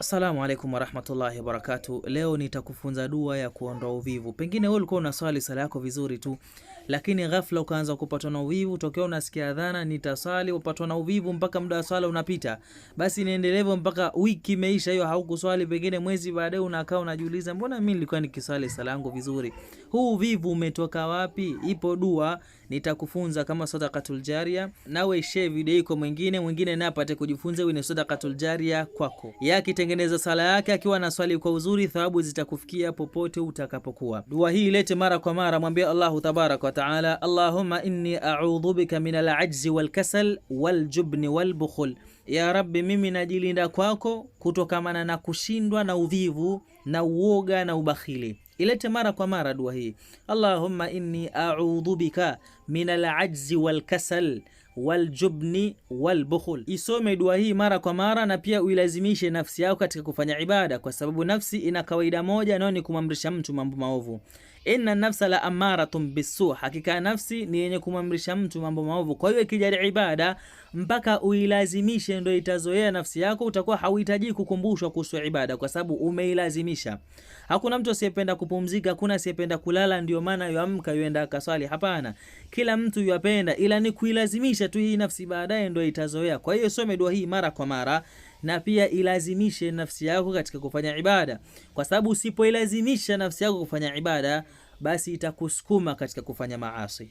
Assalamu alaikum warahmatullahi wabarakatuh. Leo nitakufunza dua ya kuondoa uvivu. Pengine wewe ulikuwa unaswali sala yako vizuri tu, lakini ghafla ukaanza kupatwa na uvivu, tokea unasikia adhana nitaswali upatwa na uvivu mpaka muda wa swala unapita. Basi niendelevo mpaka wiki imeisha, hiyo haukuswali, pengine mwezi baadaye unakaa unajiuliza, mbona mimi nilikuwa nikiswali sala yangu vizuri? Huu uvivu umetoka wapi? Ipo dua nitakufunza kama sadaqatul jaria, nawe share video iko mwingine na apate kujifunza, wewe ni sadaqatul jaria kwako. Yakitengeneza sala yake akiwa na swali kwa uzuri, thawabu zitakufikia popote utakapokuwa. Dua hii ilete mara kwa mara, mwambie Allahu tabaraka wa taala, Allahumma inni a'udhu bika min al-ajzi wal kasal wal jubni wal bukhul. Ya Rabbi, mimi najilinda kwako kutokamana na kushindwa na uvivu na uoga na ubakhili. Ilete mara kwa mara dua hii, Allahumma inni a'udhu bika min al-ajzi wal kasal wal jubni wal bukhul. Isome dua hii mara kwa mara, na pia uilazimishe nafsi yako katika kufanya ibada, kwa sababu nafsi ina kawaida moja, nao ni kumamrisha mtu mambo maovu. Inna nafsa la amaratun bisu, hakika nafsi ni yenye kumamrisha mtu mambo maovu. Kwa hiyo ikija ibada mpaka uilazimishe, ndio itazoea nafsi yako, utakuwa hauhitaji kukumbushwa kuhusu ibada kwa sababu umeilazimisha. Hakuna mtu asiyependa kupumzika, hakuna asiyependa kulala ndio maana yuamka yuenda akaswali. Hapana, kila mtu yupenda, ila ni kuilazimisha tu hii nafsi, baadaye ndio itazoea. Kwa hiyo some dua hii mara kwa mara, na pia ilazimishe nafsi yako katika kufanya ibada, kwa sababu usipoilazimisha nafsi yako kufanya ibada, basi itakusukuma katika kufanya maasi.